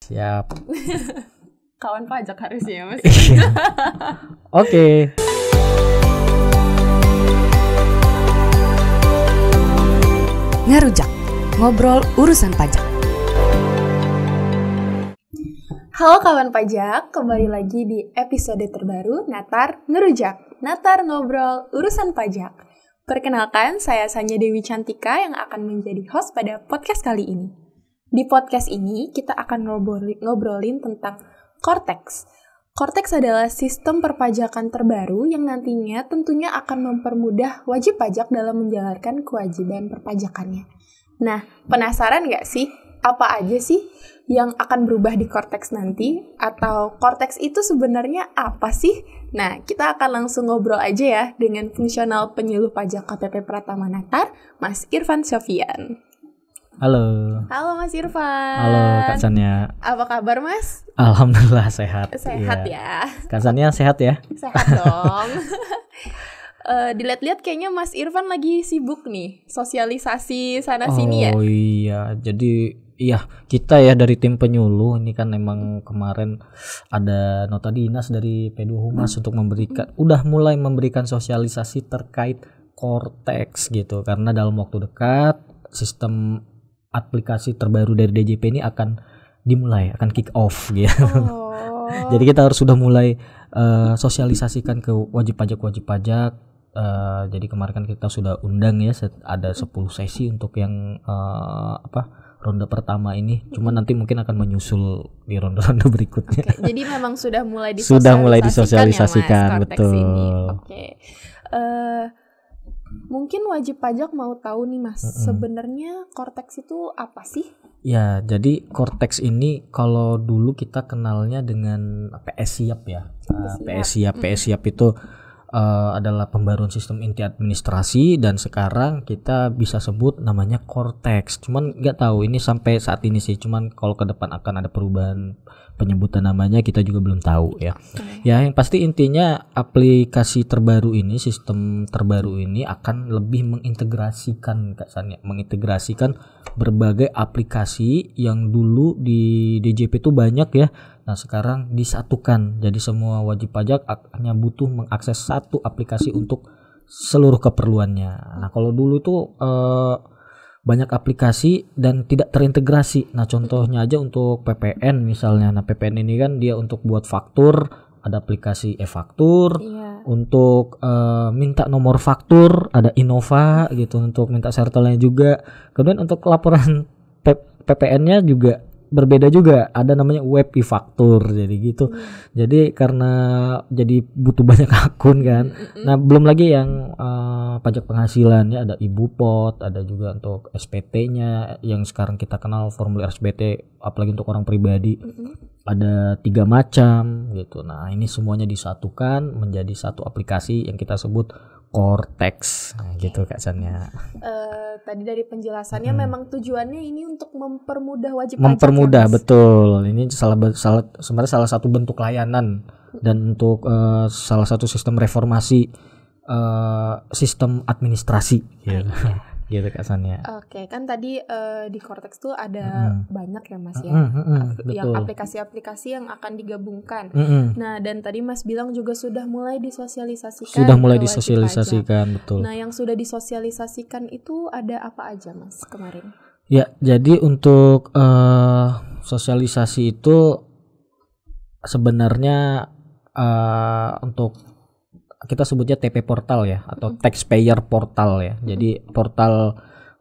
Siap. Kawan pajak harusnya Mas. Oke. Ngerujak, ngobrol urusan pajak. Halo kawan pajak, kembali lagi di episode terbaru Natar Ngerujak. Natar ngobrol urusan pajak. Perkenalkan, saya Sanya Dewi Cantika yang akan menjadi host pada podcast kali ini. Di podcast ini, kita akan ngobrolin tentang Cortex. Cortex adalah sistem perpajakan terbaru yang nantinya tentunya akan mempermudah wajib pajak dalam menjalankan kewajiban perpajakannya. Nah, penasaran nggak sih? Apa aja sih yang akan berubah di Cortex nanti? Atau Cortex itu sebenarnya apa sih? Nah, kita akan langsung ngobrol aja ya dengan fungsional penyuluh pajak KPP Pratama Natar, Mas Irfan Sofyan. Halo. Halo Mas Irfan. Halo Kak Sanya. Apa kabar Mas? Alhamdulillah sehat. Sehat ya. ya. Kak Sanya sehat ya? Sehat dong. Dilihat-lihat kayaknya Mas Irfan lagi sibuk nih sosialisasi sana-sini ya. Oh iya, jadi iya kita ya dari tim penyuluh ini kan emang kemarin ada nota dinas dari P2 Humas untuk udah mulai memberikan sosialisasi terkait Cortex gitu, karena dalam waktu dekat sistem aplikasi terbaru dari DJP ini akan kick off gitu. Oh. Jadi kita harus sudah mulai sosialisasikan ke wajib pajak. Jadi kemarin kan kita sudah undang ya, ada 10 sesi untuk yang ronde pertama ini. Cuma nanti mungkin akan menyusul di ronde-ronde berikutnya. Okay, jadi memang sudah mulai disosialisasikan, ya, Mas, betul. ini. Oke. Mungkin wajib pajak mau tahu nih Mas, sebenarnya Cortex itu apa sih? Ya, jadi Cortex ini kalau dulu kita kenalnya dengan PS Siap ya. PS Siap itu adalah pembaruan sistem inti administrasi, dan sekarang kita bisa sebut namanya Cortex. Cuman nggak tahu ini sampai saat ini sih. Cuman kalau ke depan akan ada perubahan penyebutan namanya, kita juga belum tahu ya. Ya, yang pasti intinya aplikasi terbaru ini, sistem terbaru ini akan lebih mengintegrasikan berbagai aplikasi yang dulu di DJP itu banyak ya. Nah, sekarang disatukan. Jadi semua wajib pajak hanya butuh mengakses satu aplikasi untuk seluruh keperluannya. Nah, kalau dulu itu banyak aplikasi dan tidak terintegrasi. Nah, contohnya aja untuk PPN misalnya. Nah, PPN ini kan dia untuk buat faktur, ada aplikasi e-faktur. Iya. Untuk minta nomor faktur ada Innova gitu, untuk minta sertelnya juga. Kemudian untuk laporan PPN-nya juga berbeda juga, ada namanya web e-faktur, jadi gitu. Jadi karena jadi butuh banyak akun kan. Nah, belum lagi yang pajak penghasilannya ada Ibupot, ada juga untuk SPT-nya yang sekarang kita kenal formulir SPT, apalagi untuk orang pribadi. Ada 3 macam gitu. Nah, ini semuanya disatukan menjadi satu aplikasi yang kita sebut Cortex. Nah, gitu Kak Sanya. Tadi dari penjelasannya memang tujuannya ini untuk mempermudah wajib mempermudah, pajak. Betul. Ini sebenarnya salah satu bentuk layanan dan untuk salah satu sistem reformasi sistem administrasi gitu. Gitu Kak Sanya. Oke, kan tadi di Cortex tuh ada banyak ya Mas ya, yang aplikasi-aplikasi yang akan digabungkan. Nah, dan tadi Mas bilang juga sudah mulai disosialisasikan. Sudah mulai disosialisasikan, betul. Nah, yang sudah disosialisasikan itu ada apa aja Mas kemarin? Ya, jadi untuk sosialisasi itu sebenarnya untuk kita sebutnya TP Portal ya, atau Taxpayer Portal ya. Jadi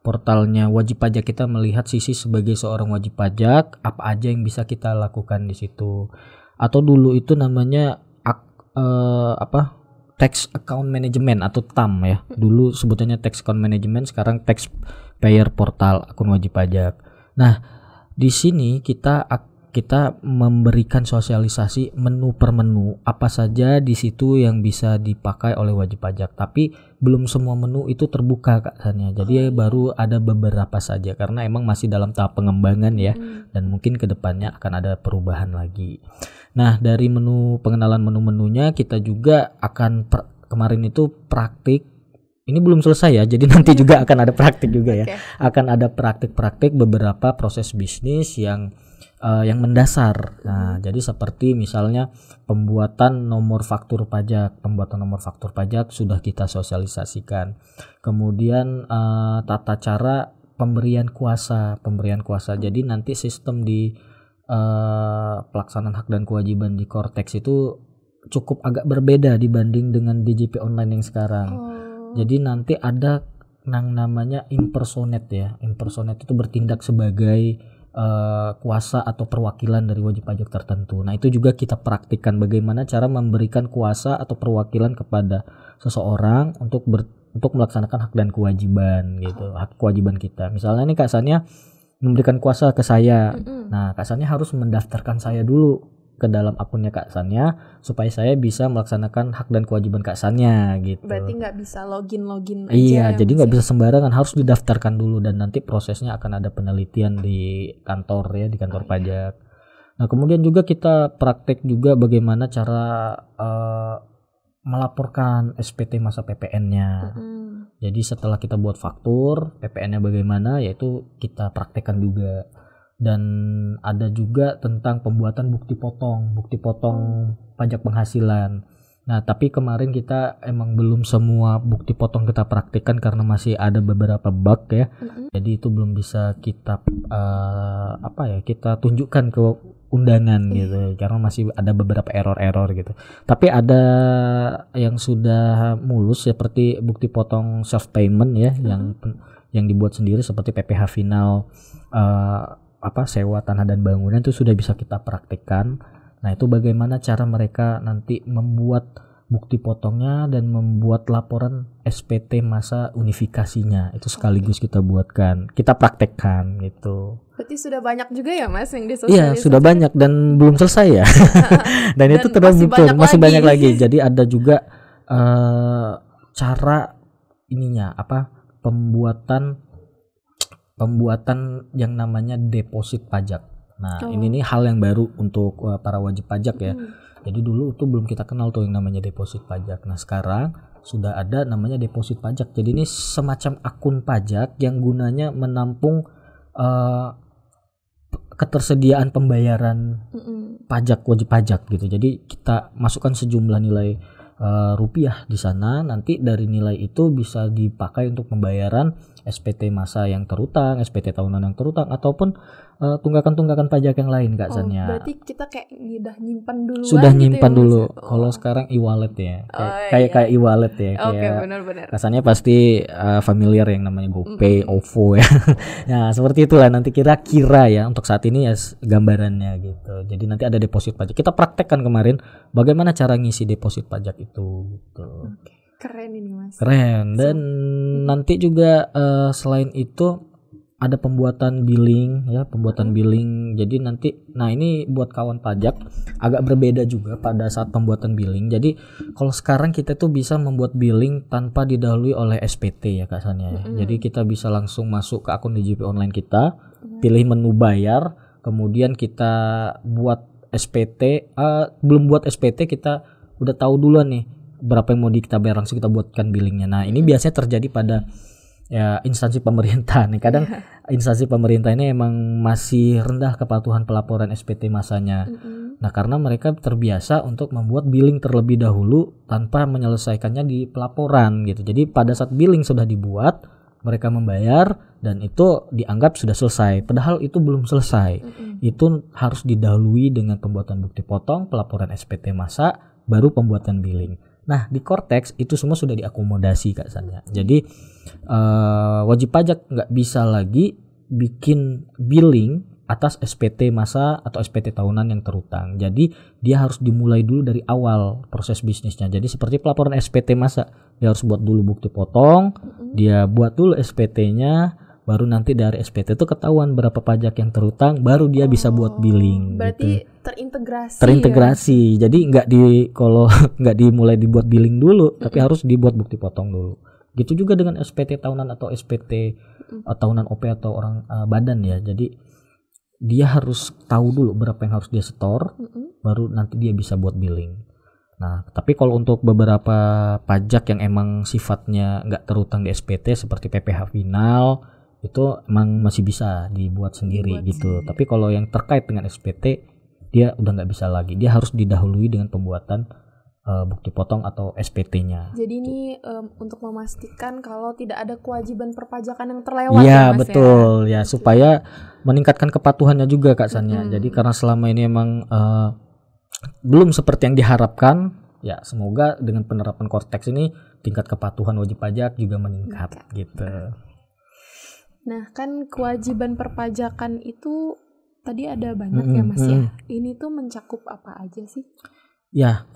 portalnya wajib pajak kita melihat sisi sebagai seorang wajib pajak, apa aja yang bisa kita lakukan di situ. Atau dulu itu namanya Tax Account Management atau TAM ya. Dulu sebutannya Tax Account Management, sekarang Taxpayer Portal, akun wajib pajak. Nah, di sini kita memberikan sosialisasi menu per menu, apa saja di situ yang bisa dipakai oleh wajib pajak. Tapi belum semua menu itu terbuka Kak Sanya. Jadi baru ada beberapa saja karena emang masih dalam tahap pengembangan ya, dan mungkin kedepannya akan ada perubahan lagi. Nah, dari pengenalan menu-menunya kita juga akan kemarin itu praktik. Ini belum selesai ya, jadi nanti juga akan ada praktik juga ya. Akan ada praktik-praktik beberapa proses bisnis yang yang mendasar. Nah, jadi seperti misalnya pembuatan nomor faktur pajak. Pembuatan nomor faktur pajak sudah kita sosialisasikan. Kemudian tata cara pemberian kuasa. Jadi nanti sistem di pelaksanaan hak dan kewajiban di Cortex itu cukup agak berbeda dibanding dengan DJP online yang sekarang. Jadi nanti ada yang namanya impersonate ya. Impersonate itu bertindak sebagai kuasa atau perwakilan dari wajib pajak tertentu. Nah, itu juga kita praktikkan bagaimana cara memberikan kuasa atau perwakilan kepada seseorang untuk melaksanakan hak dan kewajiban gitu. Hak kewajiban kita. Misalnya nih Kak Sania memberikan kuasa ke saya. Nah, Kak Sania harus mendaftarkan saya dulu ke dalam akunnya Kak Sania supaya saya bisa melaksanakan hak dan kewajiban Kak Sania gitu. Berarti nggak bisa login aja. Iya, jadi nggak bisa sembarangan, harus didaftarkan dulu dan nanti prosesnya akan ada penelitian di kantor ya, di kantor pajak. Nah, kemudian juga kita praktek juga bagaimana cara melaporkan SPT masa PPN-nya. Jadi setelah kita buat faktur, PPN-nya bagaimana, yaitu kita praktekkan juga. Dan ada juga tentang pembuatan bukti potong pajak penghasilan. Nah, tapi kemarin kita emang belum semua bukti potong kita praktikkan karena masih ada beberapa bug ya. Jadi itu belum bisa kita kita tunjukkan ke undangan gitu karena masih ada beberapa error gitu. Tapi ada yang sudah mulus seperti bukti potong self payment ya, yang dibuat sendiri seperti PPh final sewa tanah dan bangunan itu sudah bisa kita praktikkan. Nah, itu bagaimana cara mereka nanti membuat bukti potongnya dan membuat laporan SPT masa unifikasinya itu sekaligus kita buatkan, kita praktekkan gitu. Berarti sudah banyak juga ya Mas yang disosialisasikan? Iya, sudah banyak dan belum selesai ya. dan itu terus masih banyak lagi. Jadi ada juga cara pembuatan yang namanya deposit pajak. Nah, ini nih hal yang baru untuk para wajib pajak ya. Jadi dulu itu belum kita kenal tuh yang namanya deposit pajak. Nah, sekarang sudah ada namanya deposit pajak. Jadi ini semacam akun pajak yang gunanya menampung ketersediaan pembayaran pajak wajib pajak gitu. Jadi kita masukkan sejumlah nilai rupiah di sana, nanti dari nilai itu bisa dipakai untuk pembayaran SPT masa yang terutang, SPT tahunan yang terutang, ataupun tunggakan pajak yang lain Kak Sania. Berarti kita kayak udah nyimpan dulu. Sudah nyimpan gitu ya, dulu. Kalau sekarang e-wallet ya, kayak e-wallet ya. Oke, benar-benar. Kak Sania pasti familiar yang namanya GoPay, OVO ya. Nah, seperti itulah nanti kira-kira ya untuk saat ini ya gambarannya gitu. Jadi nanti ada deposit pajak. Kita praktekkan kemarin bagaimana cara ngisi deposit pajak itu gitu. Keren ini Mas. Keren. Dan nanti juga selain itu ada pembuatan billing ya, billing. Jadi nanti ini buat kawan pajak agak berbeda juga pada saat pembuatan billing. Jadi kalau sekarang kita tuh bisa membuat billing tanpa didahului oleh SPT ya Kak Sania. Jadi kita bisa langsung masuk ke akun DJP online kita, pilih menu bayar, kemudian kita buat SPT. Belum buat SPT kita udah tahu duluan nih berapa yang mau kita bayar, langsung kita buatkan billingnya. Nah, ini biasanya terjadi pada ya instansi pemerintah nih. Kadang instansi pemerintah ini emang masih rendah kepatuhan pelaporan SPT masanya. Nah, karena mereka terbiasa untuk membuat billing terlebih dahulu tanpa menyelesaikannya di pelaporan gitu. Jadi pada saat billing sudah dibuat, mereka membayar dan itu dianggap sudah selesai. Padahal itu belum selesai. Itu harus didahului dengan pembuatan bukti potong, pelaporan SPT masa, baru pembuatan billing. Nah, di Cortex itu semua sudah diakomodasi Kak Sania. Jadi wajib pajak nggak bisa lagi bikin billing atas SPT masa atau SPT tahunan yang terutang. Jadi dia harus dimulai dulu dari awal proses bisnisnya. Jadi seperti pelaporan SPT masa, dia harus buat dulu bukti potong, dia buat dulu SPT-nya, baru nanti dari SPT itu ketahuan berapa pajak yang terutang, baru dia bisa buat billing. Berarti gitu. Terintegrasi. Ya? Jadi kalau nggak dimulai dibuat billing dulu, tapi harus dibuat bukti potong dulu. Gitu juga dengan SPT tahunan atau SPT tahunan OP atau orang badan ya. Jadi dia harus tahu dulu berapa yang harus dia setor, baru nanti dia bisa buat billing. Nah, tapi kalau untuk beberapa pajak yang emang sifatnya nggak terutang di SPT seperti PPh final, itu emang masih bisa dibuat sendiri gitu. Tapi kalau yang terkait dengan SPT dia udah nggak bisa lagi. Dia harus didahului dengan pembuatan bukti potong atau SPT-nya. Jadi ini untuk memastikan kalau tidak ada kewajiban perpajakan yang terlewat ya Mas betul ya, supaya meningkatkan kepatuhannya juga Kak Sanya. Jadi karena selama ini emang belum seperti yang diharapkan, ya semoga dengan penerapan Cortex ini tingkat kepatuhan wajib pajak juga meningkat gitu. Nah kan kewajiban perpajakan itu tadi ada banyak ya Mas ya. Ini tuh mencakup apa aja sih? Ya,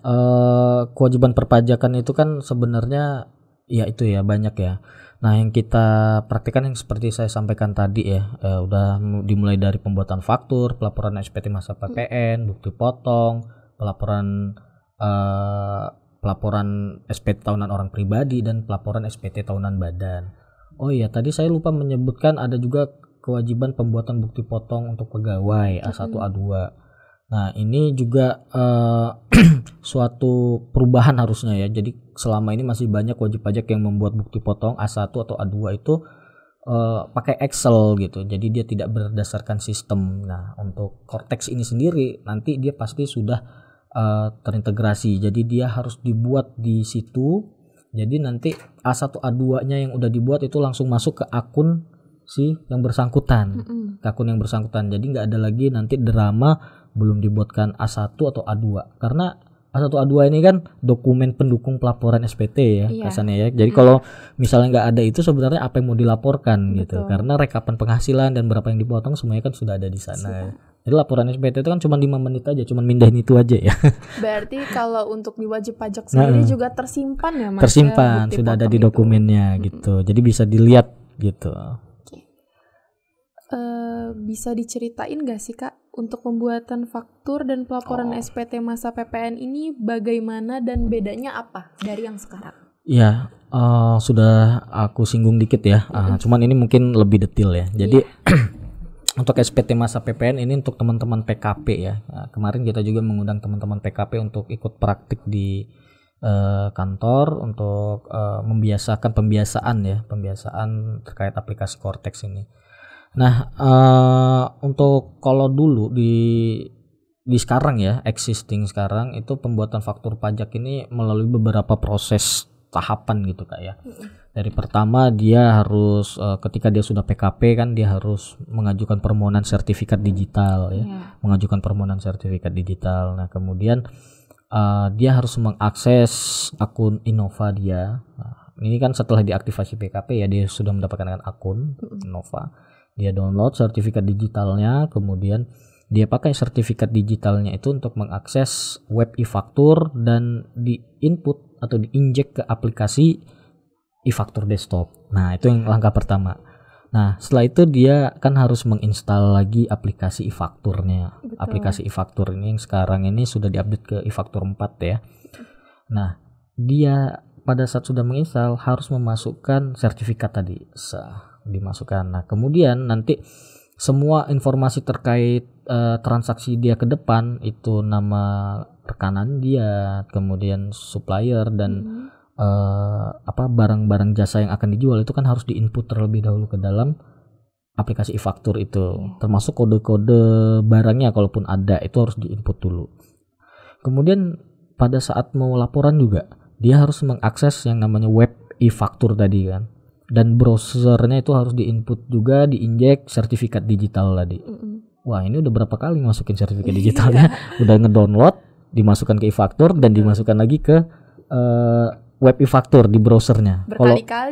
kewajiban perpajakan itu kan sebenarnya ya itu ya banyak ya. Nah, yang kita praktikkan yang seperti saya sampaikan tadi ya, udah dimulai dari pembuatan faktur, pelaporan SPT masa PPN, bukti potong, pelaporan SPT tahunan orang pribadi dan pelaporan SPT tahunan badan. Oh iya, tadi saya lupa menyebutkan ada juga kewajiban pembuatan bukti potong untuk pegawai A1 A2. Nah ini juga suatu perubahan harusnya ya. Jadi selama ini masih banyak wajib pajak yang membuat bukti potong A1 atau A2 itu pakai Excel gitu. Jadi dia tidak berdasarkan sistem. Nah untuk Cortex ini sendiri nanti dia pasti sudah terintegrasi. Jadi dia harus dibuat di situ. Jadi nanti A1 A2-nya yang udah dibuat itu langsung masuk ke akun si yang bersangkutan. Ke akun yang bersangkutan. Jadi nggak ada lagi nanti drama belum dibuatkan A1 atau A2 karena A1 A2 ini kan dokumen pendukung pelaporan SPT ya kesannya ya. Jadi kalau misalnya nggak ada itu sebenarnya apa yang mau dilaporkan gitu, karena rekapan penghasilan dan berapa yang dipotong semuanya kan sudah ada di sana. Jadi laporan SPT itu kan cuma 5 menit aja, cuma mindahin itu aja ya. Berarti kalau untuk di wajib pajak sendiri juga tersimpan ya Mas? Tersimpan, sudah ada di dokumennya gitu. Jadi bisa dilihat gitu. Bisa diceritain gak sih Kak untuk pembuatan faktur dan pelaporan SPT masa PPN ini bagaimana dan bedanya apa dari yang sekarang? Ya sudah aku singgung dikit ya, cuman ini mungkin lebih detail ya. Jadi untuk SPT masa PPN ini untuk teman-teman PKP ya. Kemarin kita juga mengundang teman-teman PKP untuk ikut praktik di kantor untuk membiasakan pembiasaan terkait aplikasi Cortex ini. Nah, untuk kalau dulu di sekarang ya, existing sekarang itu pembuatan faktur pajak ini melalui beberapa proses tahapan gitu Kak ya. Dari pertama dia harus ketika dia sudah PKP kan dia harus mengajukan permohonan sertifikat digital ya. Mengajukan permohonan sertifikat digital. Nah, kemudian dia harus mengakses akun Innova dia. Nah, ini kan setelah diaktifasi PKP ya dia sudah mendapatkan akun Innova. Dia download sertifikat digitalnya, kemudian dia pakai sertifikat digitalnya itu untuk mengakses web e-faktur dan di-input atau di-inject ke aplikasi e-faktur desktop. Nah, itu yang langkah pertama. Nah, setelah itu dia kan harus menginstal lagi aplikasi e-fakturnya. Aplikasi e-faktur ini yang sekarang ini sudah diupdate ke e-faktur 4 ya. Nah, dia pada saat sudah menginstal harus memasukkan sertifikat tadi. Dimasukkan. Nah, kemudian nanti semua informasi terkait transaksi dia ke depan itu nama rekanan dia, kemudian supplier dan barang-barang jasa yang akan dijual itu kan harus diinput terlebih dahulu ke dalam aplikasi e-faktur itu. Termasuk kode-kode barangnya kalaupun ada itu harus diinput dulu. Kemudian pada saat mau laporan juga dia harus mengakses yang namanya web e-faktur tadi kan. Dan browsernya itu harus diinput juga, diinjek sertifikat digital tadi. Wah, ini udah berapa kali masukin sertifikat digitalnya? Udah ngedownload, dimasukkan ke e-faktur dan dimasukkan lagi ke web e-faktur di browsernya.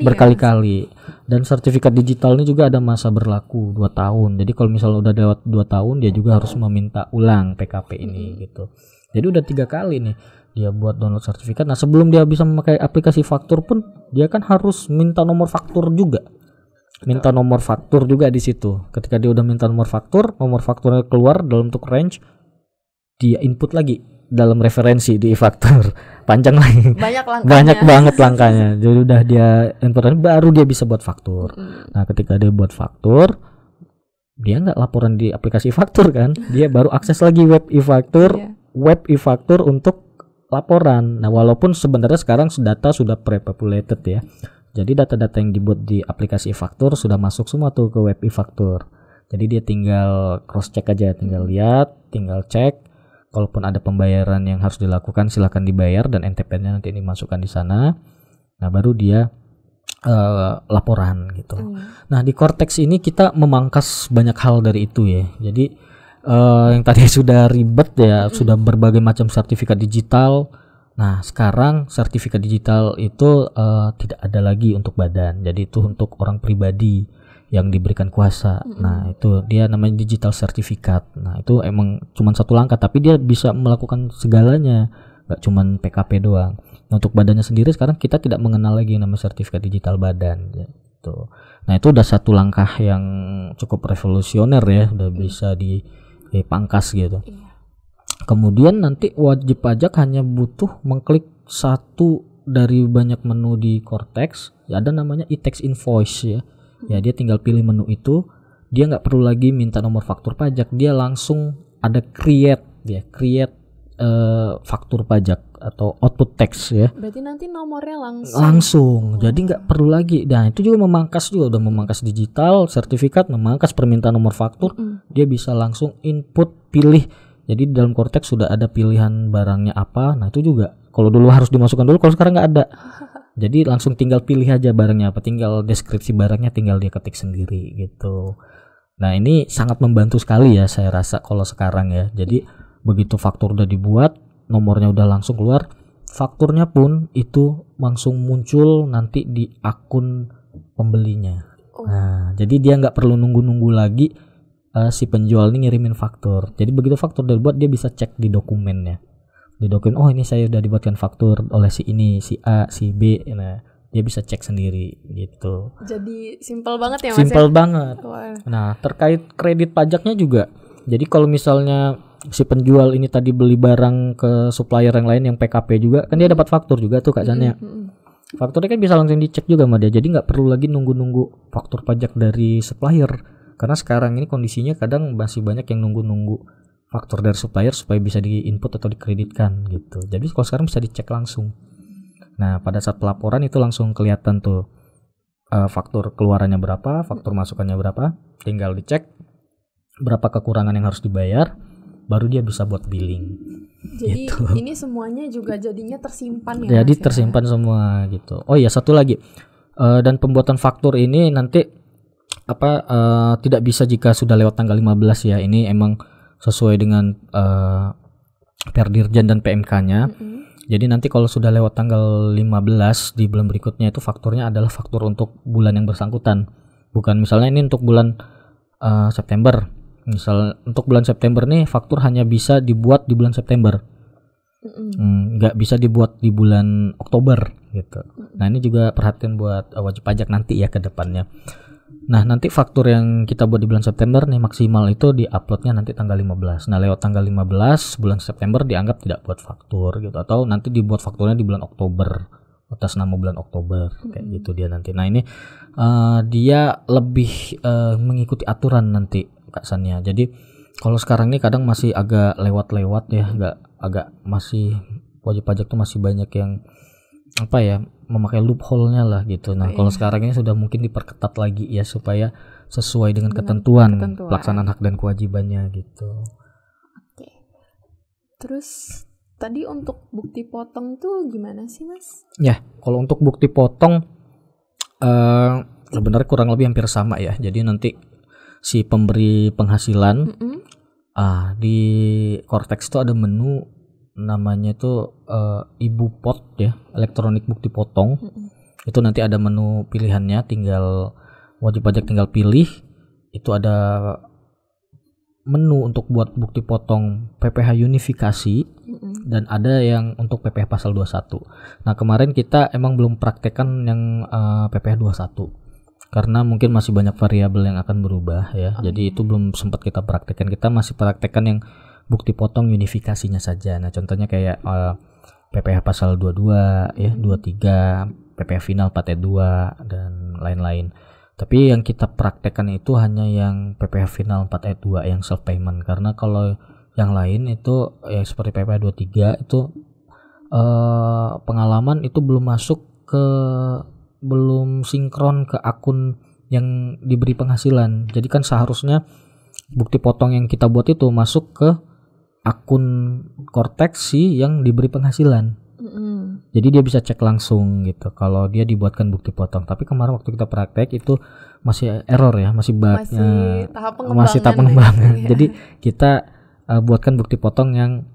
Berkali-kali. Dan sertifikat digital ini juga ada masa berlaku 2 tahun. Jadi kalau misalnya udah lewat 2 tahun dia juga harus meminta ulang PKP ini gitu. Jadi udah 3 kali nih dia buat download sertifikat. Nah, sebelum dia bisa memakai aplikasi faktur pun dia kan harus minta nomor faktur juga. Minta nomor faktur juga di situ. Ketika dia udah minta nomor fakturnya keluar dalam bentuk range, dia input lagi dalam referensi di e-faktur. Panjang lagi. Banyak banget langkahnya. Jadi udah dia input baru dia bisa buat faktur. Nah, ketika dia buat faktur, dia nggak laporan di aplikasi faktur kan. Dia baru akses lagi web e-faktur untuk laporan. Nah, walaupun sebenarnya sekarang data sudah pre-populated ya. Jadi data-data yang dibuat di aplikasi e-faktur sudah masuk semua tuh ke web e-faktur. Jadi dia tinggal cross check aja, tinggal lihat, tinggal cek. Kalaupun ada pembayaran yang harus dilakukan silakan dibayar dan NTP-nya nanti dimasukkan di sana. Nah baru dia laporan gitu. Nah di Cortex ini kita memangkas banyak hal dari itu ya. Jadi yang tadi sudah ribet ya, sudah berbagai macam sertifikat digital. Nah sekarang sertifikat digital itu tidak ada lagi untuk badan. Jadi itu untuk orang pribadi yang diberikan kuasa. Nah itu dia namanya digital sertifikat. Nah itu emang cuma satu langkah, tapi dia bisa melakukan segalanya, nggak cuma PKP doang. Nah, untuk badannya sendiri sekarang kita tidak mengenal lagi nama sertifikat digital badan gitu. Nah itu udah satu langkah yang cukup revolusioner ya, udah bisa dipangkas gitu. Kemudian nanti wajib pajak hanya butuh mengklik satu dari banyak menu di Cortex, ya ada namanya e-tax invoice ya. Ya dia tinggal pilih menu itu, dia nggak perlu lagi minta nomor faktur pajak, dia langsung ada create faktur pajak atau output tax ya. Berarti nanti nomornya langsung. Jadi nggak perlu lagi. Nah itu juga memangkas, juga udah memangkas digital sertifikat, memangkas permintaan nomor faktur. Dia bisa langsung input pilih. Jadi dalam Cortex sudah ada pilihan barangnya apa. Nah itu juga kalau dulu harus dimasukkan dulu, kalau sekarang nggak ada. Jadi langsung tinggal pilih aja barangnya apa, tinggal deskripsi barangnya tinggal dia ketik sendiri gitu. Nah ini sangat membantu sekali ya saya rasa kalau sekarang ya. Jadi begitu faktur udah dibuat, nomornya udah langsung keluar, fakturnya pun itu langsung muncul nanti di akun pembelinya. Nah jadi dia nggak perlu nunggu-nunggu lagi si penjual ini ngirimin faktur. Jadi begitu faktur udah dibuat, dia bisa cek di dokumennya. Di dokumen, oh ini saya udah dibuatkan faktur oleh si ini, si A, si B. Nah dia bisa cek sendiri gitu. Jadi simple banget ya Mas. Simple banget. Wah. Nah terkait kredit pajaknya juga. Jadi kalau misalnya si penjual ini tadi beli barang ke supplier yang lain yang PKP juga, kan dia dapat faktur juga tuh Kak Zania. Fakturnya kan bisa langsung dicek juga sama dia. Jadi nggak perlu lagi nunggu-nunggu faktur pajak dari supplier. Karena sekarang ini kondisinya kadang masih banyak yang nunggu-nunggu faktur dari supplier supaya bisa diinput atau dikreditkan gitu. Jadi kalau sekarang bisa dicek langsung. Nah pada saat pelaporan itu langsung kelihatan tuh faktur keluarannya berapa, faktur masukannya berapa. Tinggal dicek berapa kekurangan yang harus dibayar, baru dia bisa buat billing. Jadi gitu. Ini semuanya juga jadinya tersimpan ya. Jadi tersimpan semua gitu. Oh iya satu lagi, dan pembuatan faktur ini nanti tidak bisa jika sudah lewat tanggal 15 ya. Ini emang sesuai dengan Perdirjen dan PMK-nya. Jadi nanti kalau sudah lewat tanggal 15 di bulan berikutnya itu fakturnya adalah faktur untuk bulan yang bersangkutan. Bukan misalnya ini untuk bulan September. Misal untuk bulan September nih faktur hanya bisa dibuat di bulan September. Nggak bisa dibuat di bulan Oktober gitu. Nah ini juga perhatian buat wajib pajak nanti ya ke depannya. Nah nanti faktur yang kita buat di bulan September nih maksimal itu di-uploadnya nanti tanggal 15. Nah lewat tanggal 15 bulan September dianggap tidak buat faktur gitu. Atau nanti dibuat fakturnya di bulan Oktober atas nama bulan Oktober kayak gitu dia nanti. Nah ini dia lebih mengikuti aturan nanti Kak Sania. Jadi kalau sekarang ini kadang masih agak lewat-lewat ya, agak masih wajib pajak tuh masih banyak yang memakai loophole-nya lah gitu. Nah, kalau sekarang ini sudah mungkin diperketat lagi ya supaya sesuai dengan ketentuan pelaksanaan hak dan kewajibannya gitu. Oke. Terus tadi untuk bukti potong tuh gimana sih, Mas? Ya, kalau untuk bukti potong sebenarnya kurang lebih hampir sama ya. Jadi nanti si pemberi penghasilan di Cortex itu ada menu namanya itu Ibu Pot ya, elektronik bukti potong. Itu nanti ada menu pilihannya, tinggal wajib pajak tinggal pilih. Itu ada menu untuk buat bukti potong PPh unifikasi dan ada yang untuk PPh pasal 21. Nah, kemarin kita emang belum praktekkan yang PPh 21 karena mungkin masih banyak variabel yang akan berubah ya. Jadi itu belum sempat kita praktekkan. Kita masih praktekkan yang bukti potong unifikasinya saja. Nah, contohnya kayak PPh pasal 22 ya, 23, PPh final 4 2 dan lain-lain. Tapi yang kita praktekkan itu hanya yang PPh final 4 ayat 2 yang self payment, karena kalau yang lain itu ya seperti PPh 23 itu pengalaman itu belum masuk ke belum sinkron ke akun yang diberi penghasilan. Jadi kan seharusnya bukti potong yang kita buat itu masuk ke akun Cortex si yang diberi penghasilan. Jadi dia bisa cek langsung gitu kalau dia dibuatkan bukti potong. Tapi kemarin waktu kita praktek itu masih error ya, masih bugnya, masih tahap pengembangan. Ya. Jadi kita buatkan bukti potong yang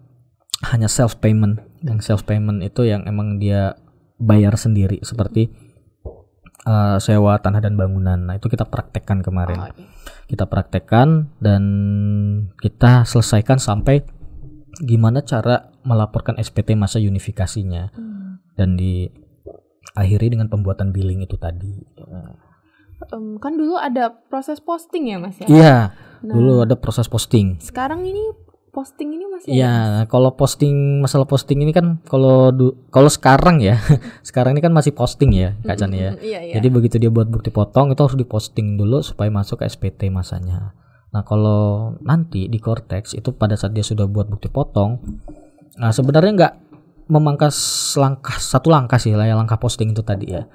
hanya self payment. Yang self payment itu yang emang dia bayar sendiri seperti sewa tanah dan bangunan. Nah itu kita praktekkan kemarin. Kita praktekkan dan kita selesaikan sampai gimana cara melaporkan SPT masa unifikasinya dan diakhiri dengan pembuatan billing itu tadi. Kan dulu ada proses posting ya Mas ya? Iya, dulu ada proses posting. Sekarang ini posting ini masih ya, kalau masalah posting ini kan kalau sekarang ya, sekarang ini kan masih posting ya Kak Chan ya. Iya. Jadi begitu dia buat bukti potong itu harus diposting dulu supaya masuk ke SPT masanya. Nah kalau nanti di Cortex itu pada saat dia sudah buat bukti potong, nah sebenarnya nggak memangkas satu langkah sih lah ya, langkah posting itu tadi ya.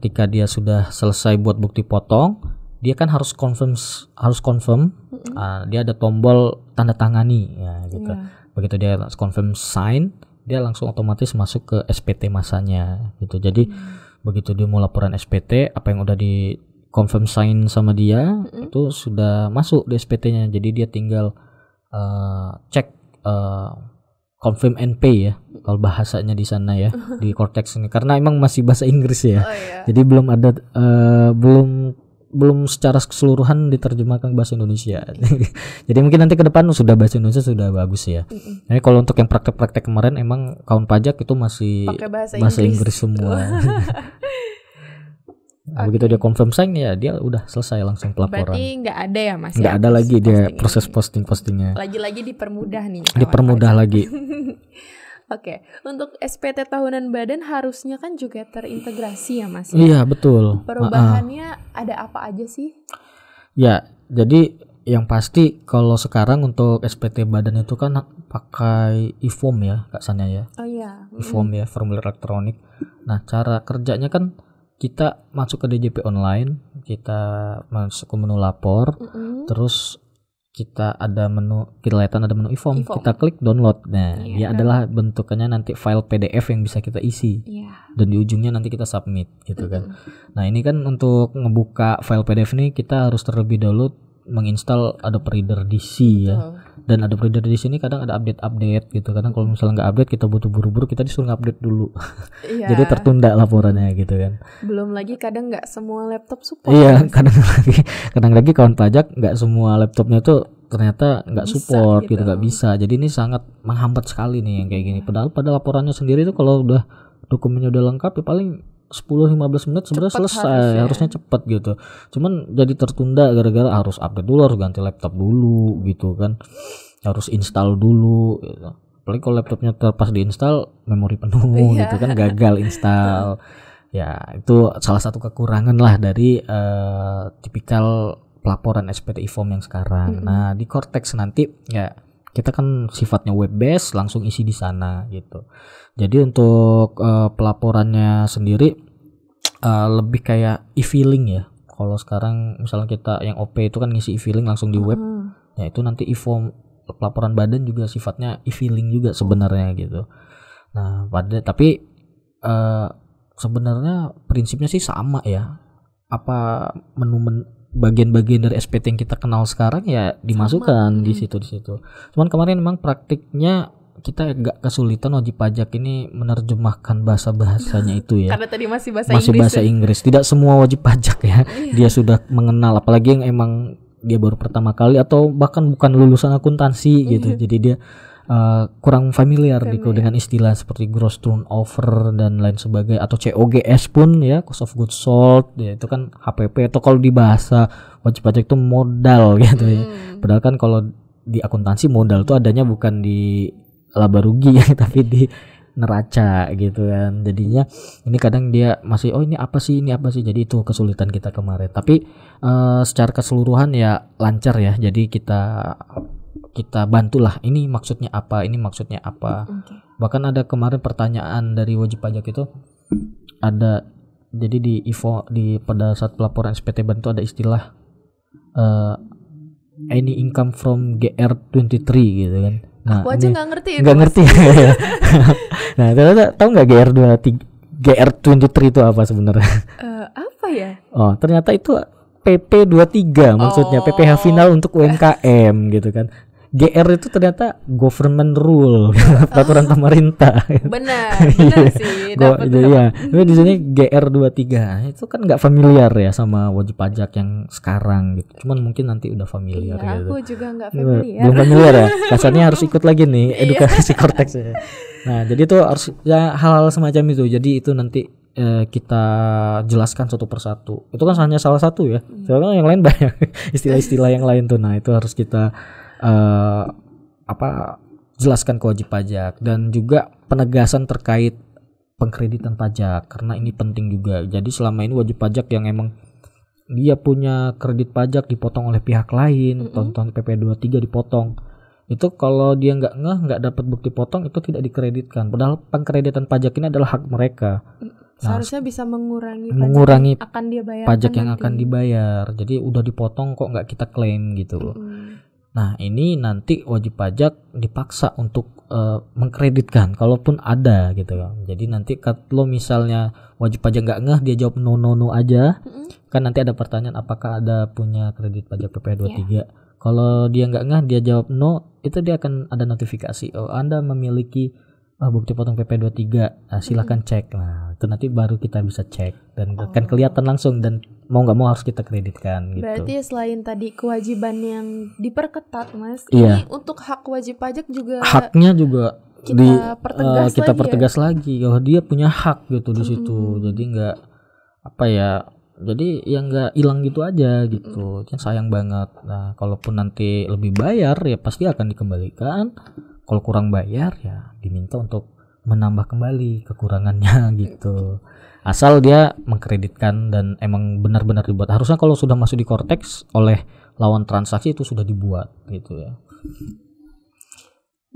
Ketika dia sudah selesai buat bukti potong, dia kan harus confirm, dia ada tombol tanda tangani ya gitu. Begitu dia confirm sign, dia langsung otomatis masuk ke SPT masanya gitu. Jadi begitu dia mau laporan SPT, apa yang udah di confirm sign sama dia itu sudah masuk di SPT-nya. Jadi dia tinggal cek confirm and pay ya kalau bahasanya di sana ya di Cortex ini, karena emang masih bahasa Inggris ya. Jadi belum ada belum secara keseluruhan diterjemahkan ke bahasa Indonesia. Jadi mungkin nanti ke depan sudah bahasa Indonesia sudah bagus ya. Jadi kalau untuk yang praktek-praktek kemarin emang kawan pajak itu masih pakai bahasa Inggris semua. Begitu dia confirm sign ya dia udah selesai langsung pelaporan. Berarti nggak ada ya Mas? Nggak ada lagi dia proses postingnya. Lagi-lagi dipermudah nih. Dipermudah lagi. Oke, untuk SPT tahunan badan harusnya kan juga terintegrasi ya Mas? Iya betul. Perubahannya ada apa aja sih? Ya, jadi yang pasti kalau sekarang untuk SPT badan itu kan pakai e-form ya Kak Sanya ya. Oh iya. E-form ya, formulir elektronik. Nah cara kerjanya kan kita masuk ke DJP online, kita masuk ke menu lapor, terus kita ada menu, kita lihat ada menu e-form, kita klik download. Nah, dia adalah bentukannya nanti file PDF yang bisa kita isi. Dan di ujungnya nanti kita submit gitu kan. Nah, ini kan untuk ngebuka file PDF ini kita harus terlebih dahulu menginstal Adobe Reader DC ya. Dan Adobe Reader DC ini kadang ada update gitu. Kadang kalau misalnya nggak update kita butuh buru-buru, kita disuruh update dulu. Jadi tertunda laporannya gitu kan. Belum lagi kadang nggak semua laptop support. Iya, kadang lagi kawan pajak nggak semua laptopnya tuh ternyata nggak support gitu, nggak bisa. Jadi ini sangat menghambat sekali nih yang kayak gini. Padahal pada laporannya sendiri tuh kalau udah dokumennya udah lengkap ya paling 10-15 menit sebenarnya selesai, harusnya cepet gitu. Cuman jadi tertunda gara-gara harus update dulu, harus ganti laptop dulu gitu kan, harus install dulu gitu. Apalagi kalau laptopnya pas diinstal memori penuh gitu kan, gagal install. Ya itu salah satu kekurangan lah dari tipikal pelaporan SPT e-form yang sekarang. Nah di Cortex nanti ya kita kan sifatnya web based, langsung isi di sana gitu. Jadi untuk pelaporannya sendiri lebih kayak e-filing ya. Kalau sekarang misalnya kita yang OP itu kan ngisi e-filing langsung di web. Ya itu nanti e-form pelaporan badan juga sifatnya e-filing juga sebenarnya gitu. Nah, tapi sebenarnya prinsipnya sih sama ya. Apa bagian-bagian dari SPT yang kita kenal sekarang ya dimasukkan di situ. Cuman kemarin memang praktiknya kita agak kesulitan wajib pajak ini menerjemahkan bahasanya itu ya. Karena tadi masih bahasa Inggris. Tidak semua wajib pajak ya. Dia sudah mengenal, apalagi yang emang dia baru pertama kali atau bahkan bukan lulusan akuntansi gitu. Jadi dia kurang familiar dengan istilah seperti gross turnover dan lain sebagainya, atau COGS pun ya, cost of goods sold ya, itu kan HPP, atau kalau di bahasa wajib pajak itu modal gitu ya. Padahal kan kalau di akuntansi modal itu adanya bukan di laba rugi ya, tapi di neraca gitu kan. Jadinya ini kadang dia masih ini apa sih, jadi itu kesulitan kita kemarin. Tapi secara keseluruhan ya lancar ya. Jadi kita bantulah, ini maksudnya apa. Bahkan ada kemarin pertanyaan dari wajib pajak itu, ada Jadi di pada saat pelaporan SPT Ban itu ada istilah any income from GR23 gitu kan. Nah, aku aja nggak ngerti itu. Nggak ngerti. Nah, ternyata tahu nggak GR23 itu apa sebenarnya? Apa ya? Oh, ternyata itu PP23 maksudnya, PPh final untuk UMKM gitu kan. GR itu ternyata government rule, peraturan pemerintah. Benar Iya. sih. Dapat. Iya, tapi di sini GR23 itu kan nggak familiar ya sama wajib pajak yang sekarang gitu. Cuman mungkin nanti udah familiar Iya, gitu. aku juga nggak familiar. Belum familiar ya. Kasarnya harus ikut lagi nih edukasi Cortex ya. Nah, jadi itu harus ya hal-hal semacam itu. Jadi itu nanti kita jelaskan satu persatu. Itu kan hanya salah satu ya. Soalnya yang lain banyak istilah-istilah yang lain tuh. Nah, itu harus kita jelaskan ke wajib pajak dan juga penegasan terkait pengkreditan pajak karena ini penting juga. Jadi selama ini wajib pajak yang emang dia punya kredit pajak dipotong oleh pihak lain, tonton PP23 dipotong. Itu kalau dia nggak dapat bukti potong itu tidak dikreditkan. Padahal pengkreditan pajak ini adalah hak mereka. Seharusnya bisa mengurangi pajak yang akan dibayar. Jadi udah dipotong kok nggak kita klaim gitu. Nah, ini nanti wajib pajak dipaksa untuk mengkreditkan kalaupun ada gitu. Jadi nanti kalau misalnya wajib pajak nggak ngeh, dia jawab no aja. Kan nanti ada pertanyaan apakah ada punya kredit pajak PP23. Kalau dia nggak ngeh, dia jawab no, itu dia akan ada notifikasi. Oh, Anda memiliki bukti potong PP23. Nah, silakan cek. Nah, itu nanti baru kita bisa cek dan akan kelihatan langsung dan mau nggak mau harus kita kreditkan gitu. Berarti selain tadi kewajiban yang diperketat, Mas, iya. Ini untuk hak wajib pajak juga haknya juga kita pertegas lagi kalau dia punya hak gitu di situ. Jadi nggak jadi yang nggak hilang gitu aja gitu. Kan sayang banget. Nah, kalaupun nanti lebih bayar ya pasti akan dikembalikan. Kalau kurang bayar ya diminta untuk menambah kembali kekurangannya gitu. Asal dia mengkreditkan dan emang benar-benar dibuat. Harusnya kalau sudah masuk di Cortex oleh lawan transaksi itu sudah dibuat gitu ya.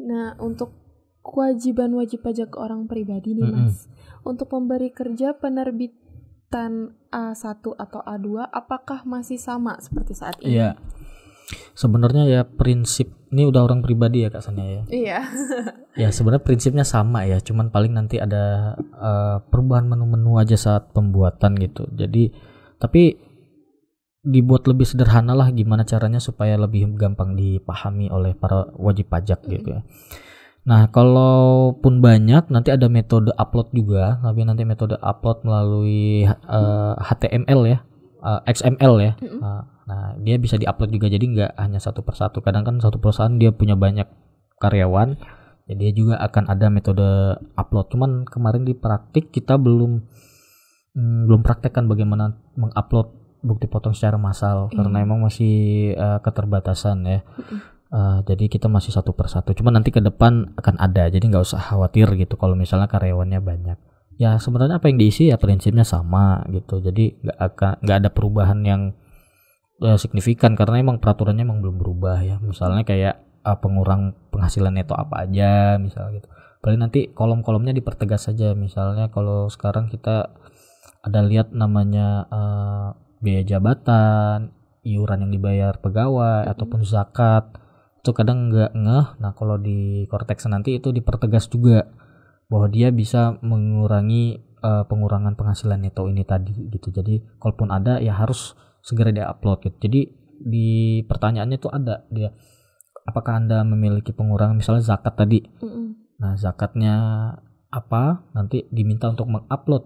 Nah, untuk kewajiban wajib pajak orang pribadi nih, Mas. Untuk pemberi kerja penerbitan A1 atau A2 apakah masih sama seperti saat ini? Iya. Sebenarnya ya prinsip ini udah orang pribadi ya Kak Sania ya. Iya. Ya sebenarnya prinsipnya sama ya, cuman paling nanti ada perubahan menu-menu aja saat pembuatan gitu. Jadi tapi dibuat lebih sederhana lah gimana caranya supaya lebih gampang dipahami oleh para wajib pajak gitu ya. Nah, kalaupun banyak nanti ada metode upload juga, tapi nanti metode upload melalui HTML ya, XML ya. Nah, dia bisa diupload juga, jadi nggak hanya satu persatu. Kadang kan satu perusahaan dia punya banyak karyawan, jadi dia juga akan ada metode upload. Cuman kemarin di praktik kita belum praktekkan bagaimana mengupload bukti potong secara massal karena emang masih keterbatasan ya. Jadi kita masih satu persatu. Cuman nanti ke depan akan ada, jadi nggak usah khawatir gitu kalau misalnya karyawannya banyak. Ya sebenarnya apa yang diisi ya prinsipnya sama gitu. Jadi nggak ada perubahan yang signifikan karena emang peraturannya emang belum berubah ya. Misalnya kayak pengurang penghasilan neto apa aja misalnya gitu. Paling nanti kolom-kolomnya dipertegas saja. Misalnya kalau sekarang kita ada lihat namanya biaya jabatan, iuran yang dibayar pegawai ataupun zakat, itu kadang nggak ngeh. Nah kalau di Cortex nanti itu dipertegas juga bahwa dia bisa mengurangi pengurangan penghasilan neto ini tadi gitu. Jadi kalaupun ada ya harus segera di-upload gitu. Jadi di pertanyaannya itu ada dia apakah Anda memiliki pengurangan misalnya zakat tadi. Nah, zakatnya apa? Nanti diminta untuk mengupload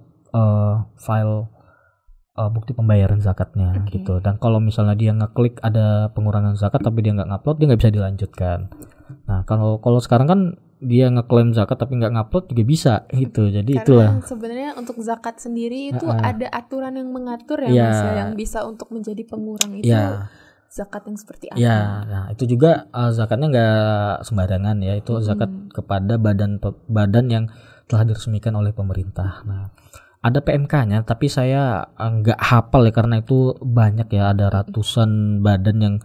file bukti pembayaran zakatnya gitu. Dan kalau misalnya dia ngeklik ada pengurangan zakat tapi dia nggak ngupload, dia nggak bisa dilanjutkan. Nah, kalau sekarang kan dia ngeklaim zakat tapi nggak ngupload juga bisa gitu. Jadi karena itulah sebenarnya untuk zakat sendiri itu ada aturan yang mengatur ya Mas ya, yang bisa untuk menjadi pengurang itu zakat yang seperti apa. Nah itu juga zakatnya nggak sembarangan ya, itu zakat kepada badan yang telah diresmikan oleh pemerintah. Nah ada PMK-nya tapi saya nggak hafal ya karena itu banyak ya, ada ratusan badan yang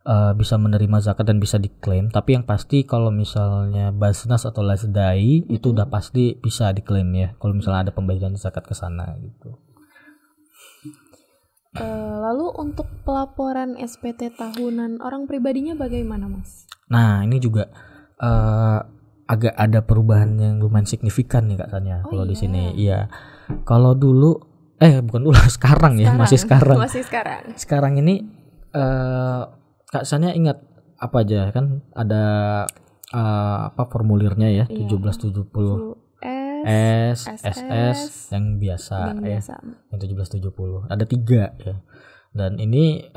bisa menerima zakat dan bisa diklaim. Tapi yang pasti kalau misalnya Basnas atau Lasdai itu udah pasti bisa diklaim ya kalau misalnya ada pembayaran zakat ke sana gitu. Lalu untuk pelaporan SPT tahunan orang pribadinya bagaimana, Mas? Nah, ini juga agak ada perubahan yang lumayan signifikan nih Kak Sanya kalau di sini. Iya. Kalau dulu bukan dulu, sekarang ya, masih sekarang. Masih sekarang. Sekarang ini Kak Sanya ingat apa aja kan ada formulirnya ya, 1770 S, SS yang biasa ya. Yang 1770. Ada 3 ya. Dan ini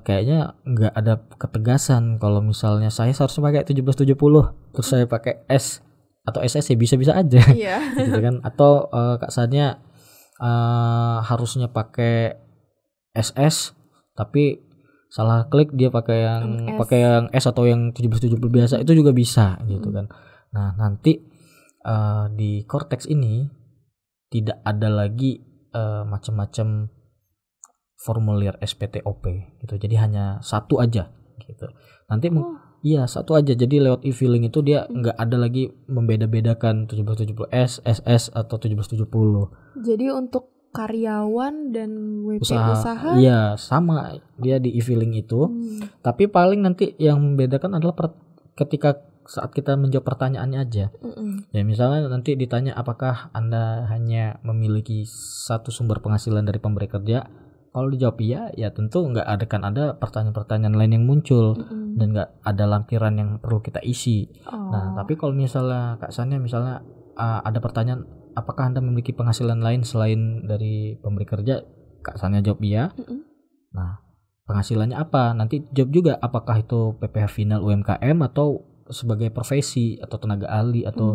kayaknya nggak ada ketegasan kalau misalnya saya seharusnya pakai 1770 terus saya pakai S atau SS ya bisa-bisa aja. Iya. Gitu kan. Atau Kak Sanya harusnya pakai SS tapi salah klik dia pakai yang S atau yang 1770 biasa, itu juga bisa gitu kan. Nah, nanti di Cortex ini tidak ada lagi macam-macam formulir SPTOP gitu. Jadi hanya satu aja gitu. Nanti satu aja. Jadi lewat e-filing itu dia nggak ada lagi membeda-bedakan 1770S, SS atau 1770. Jadi untuk karyawan dan WP usaha iya sama dia di e-filing itu. Tapi paling nanti yang membedakan adalah ketika saat kita menjawab pertanyaannya aja. Ya misalnya nanti ditanya apakah Anda hanya memiliki satu sumber penghasilan dari pemberi kerja. Kalau dijawab iya, ya tentu nggak ada pertanyaan-pertanyaan lain yang muncul dan nggak ada lampiran yang perlu kita isi. Nah, tapi kalau misalnya Kak Sanya misalnya ada pertanyaan apakah Anda memiliki penghasilan lain selain dari pemberi kerja, Kak Sanya jawab iya. Nah, penghasilannya apa? Nanti jawab juga apakah itu PPh final UMKM atau sebagai profesi atau tenaga ahli atau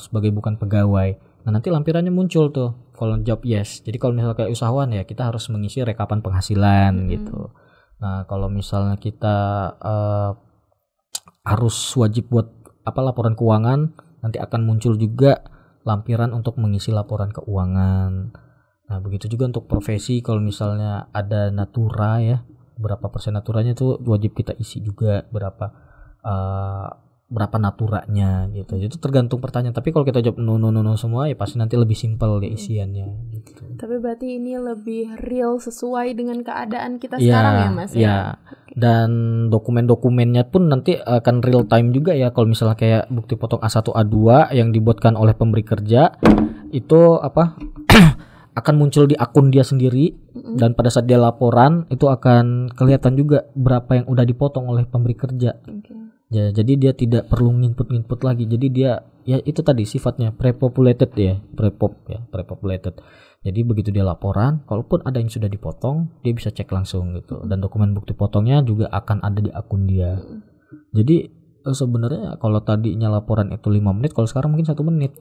sebagai bukan pegawai. Nah, nanti lampirannya muncul tuh kalau jawab yes. Jadi kalau misalnya kayak usahawan ya kita harus mengisi rekapan penghasilan gitu. Nah, kalau misalnya kita harus wajib buat laporan keuangan, nanti akan muncul juga lampiran untuk mengisi laporan keuangan. Nah, begitu juga untuk profesi, kalau misalnya ada natura ya, berapa persen naturanya itu wajib kita isi juga, berapa naturanya gitu. Itu tergantung pertanyaan. Tapi kalau kita jawab no semua ya pasti nanti lebih simpel ya isiannya gitu. Tapi berarti ini lebih real sesuai dengan keadaan kita sekarang ya, Mas ya. Dan dokumen-dokumennya pun nanti akan real time juga ya. Kalau misalnya kayak bukti potong A1 A2 yang dibuatkan oleh pemberi kerja itu akan muncul di akun dia sendiri, dan pada saat dia laporan itu akan kelihatan juga berapa yang udah dipotong oleh pemberi kerja. Ya, jadi dia tidak perlu nginput lagi. Jadi dia ya itu tadi sifatnya prepopulated ya, prepopulated. Jadi begitu dia laporan, kalaupun ada yang sudah dipotong, dia bisa cek langsung gitu. Dan dokumen bukti potongnya juga akan ada di akun dia. Jadi sebenarnya kalau tadinya laporan itu 5 menit, kalau sekarang mungkin 1 menit.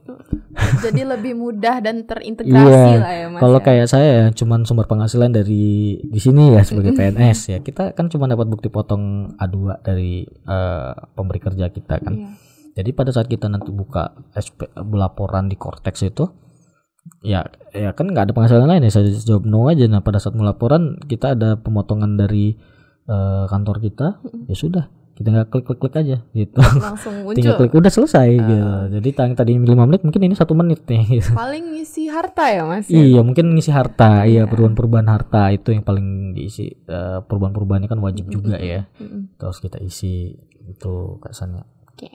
Jadi lebih mudah dan terintegrasi lah ya, Mas. Kalau kayak saya ya cuman sumber penghasilan dari di sini ya sebagai PNS ya. Kita kan cuma dapat bukti potong A2 dari pemberi kerja kita kan. Jadi pada saat kita nanti buka laporan di Cortex itu ya kan nggak ada penghasilan lain ya, saya jawab no aja. Nah, pada saat melaporan kita ada pemotongan dari kantor kita, ya sudah, kita nggak klik aja gitu, langsung muncul, tinggal klik udah selesai gitu. Jadi tadi 5 menit mungkin ini 1 menit nih gitu. Paling ngisi harta ya, Mas ya? Iya, mungkin ngisi harta. Iya, perubahan harta itu yang paling diisi. Perubahannya kan wajib juga ya, terus kita isi itu kesannya. Oke,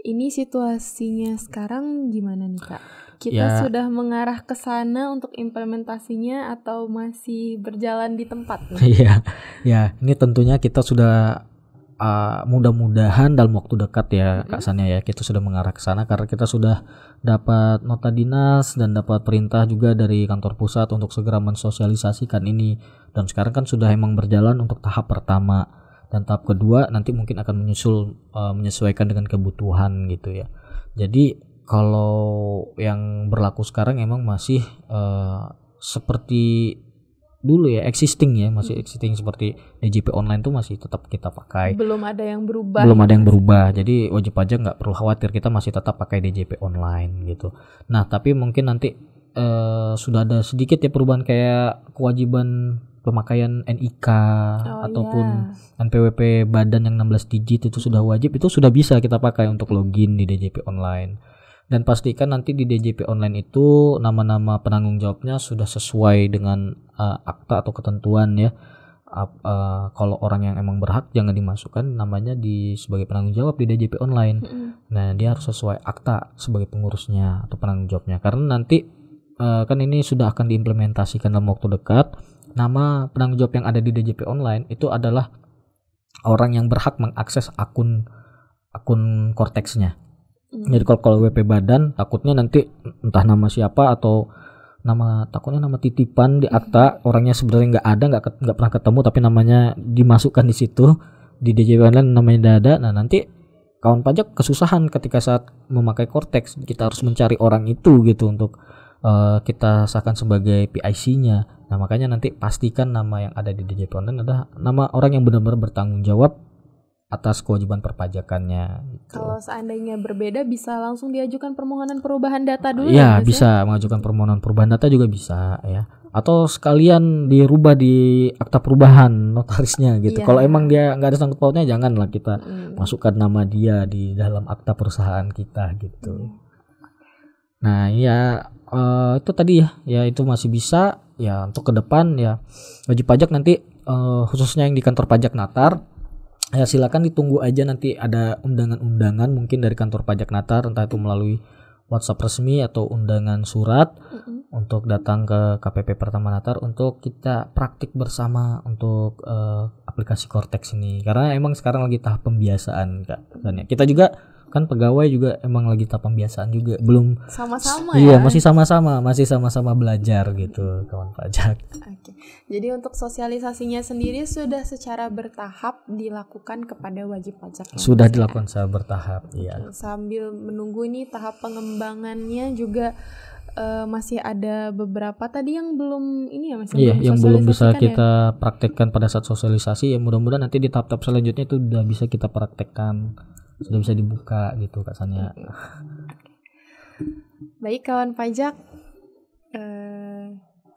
ini situasinya sekarang gimana nih, Kak? Kita sudah mengarah ke sana untuk implementasinya atau masih berjalan di tempat? Iya, ini tentunya kita sudah mudah-mudahan dalam waktu dekat ya Kak Sanya ya, kita sudah mengarah ke sana karena kita sudah dapat nota dinas dan dapat perintah juga dari kantor pusat untuk segera mensosialisasikan ini, dan sekarang kan sudah emang berjalan untuk tahap pertama, dan tahap kedua nanti mungkin akan menyesuaikan dengan kebutuhan gitu ya. Jadi kalau yang berlaku sekarang emang masih seperti dulu ya, masih existing seperti DJP online tuh masih tetap kita pakai. Belum ada yang berubah. Jadi wajib pajak nggak perlu khawatir, kita masih tetap pakai DJP online gitu. Nah, tapi mungkin nanti sudah ada sedikit ya perubahan, kayak kewajiban pemakaian NIK ataupun NPWP badan yang 16 digit itu sudah wajib, itu sudah bisa kita pakai untuk login di DJP online. Dan pastikan nanti di DJP online itu nama-nama penanggung jawabnya sudah sesuai dengan akta atau ketentuan ya. Kalau orang yang emang berhak jangan dimasukkan namanya sebagai penanggung jawab di DJP online. Nah, dia harus sesuai akta sebagai pengurusnya atau penanggung jawabnya. Karena nanti kan ini sudah akan diimplementasikan dalam waktu dekat. Nama penanggung jawab yang ada di DJP online itu adalah orang yang berhak mengakses akun Cortex-nya. Jadi kalau WP badan takutnya nanti entah nama siapa atau takutnya nama titipan di akta, orangnya sebenarnya nggak pernah ketemu tapi namanya dimasukkan di situ di DJP online namanya ada. Nah, nanti kawan pajak kesusahan ketika saat memakai Cortex. Kita harus mencari orang itu gitu untuk kita sahkan sebagai PIC-nya. Nah, makanya nanti pastikan nama yang ada di DJP online adalah nama orang yang benar-benar bertanggung jawab atas kewajiban perpajakannya gitu. Kalau seandainya berbeda bisa langsung diajukan permohonan perubahan data dulu ya? Bisa mengajukan permohonan perubahan data juga bisa ya. Atau sekalian dirubah di akta perubahan notarisnya gitu. Kalau emang dia nggak ada sangkut pautnya janganlah kita masukkan nama dia di dalam akta perusahaan kita gitu. Nah ya itu tadi ya itu masih bisa ya. Untuk ke depan ya wajib pajak nanti khususnya yang di kantor pajak Natar ya silakan ditunggu aja, nanti ada undangan-undangan mungkin dari kantor pajak Natar, entah itu melalui WhatsApp resmi atau undangan surat untuk datang ke KPP Pratama Natar untuk kita praktik bersama untuk aplikasi Cortex ini. Karena emang sekarang lagi tahap pembiasaan Kak. Dan ya, kita juga kan pegawai juga emang lagi tahap pembiasaan juga, belum sama-sama ya. Iya, masih sama-sama belajar gitu kawan pajak. Oke. Jadi untuk sosialisasinya sendiri sudah secara bertahap dilakukan kepada wajib pajak. Sudah dilakukan secara bertahap, iya. Sambil menunggu ini tahap pengembangannya juga masih ada beberapa tadi yang belum ini ya Mas. Iya, yang belum bisa kita praktekkan pada saat sosialisasi ya, mudah-mudahan nanti di tahap-tahap selanjutnya itu udah bisa kita praktekkan. Sudah bisa dibuka gitu Kak Sania. Baik kawan pajak,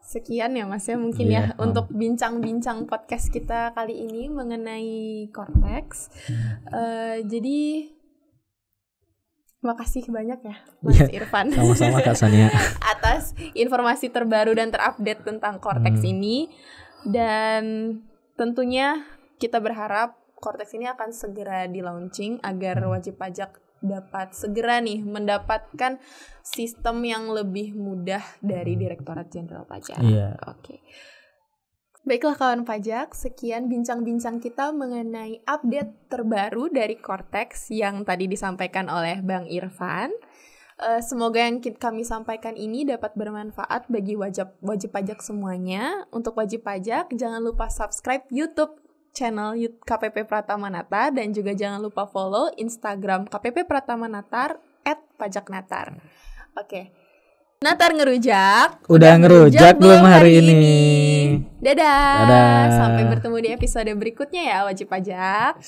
sekian ya Mas ya mungkin ya untuk bincang-bincang podcast kita kali ini mengenai Cortex. Jadi makasih banyak ya Mas Irfan. Sama-sama Kak Sania. Atas informasi terbaru dan terupdate tentang Cortex ini. Dan tentunya kita berharap Cortex ini akan segera di-launching agar wajib pajak dapat segera nih mendapatkan sistem yang lebih mudah dari Direktorat Jenderal Pajak. Oke. Baiklah kawan pajak, sekian bincang-bincang kita mengenai update terbaru dari Cortex yang tadi disampaikan oleh Bang Irfan. Semoga yang kami sampaikan ini dapat bermanfaat bagi wajib pajak semuanya. Untuk wajib pajak, jangan lupa subscribe YouTube channel KPP Pratama Natar dan juga jangan lupa follow Instagram KPP Pratama Natar @pajaknatar. Oke. Natar ngerujak. Udah ngerujak belum hari ini? Dadah. Sampai bertemu di episode berikutnya ya wajib pajak.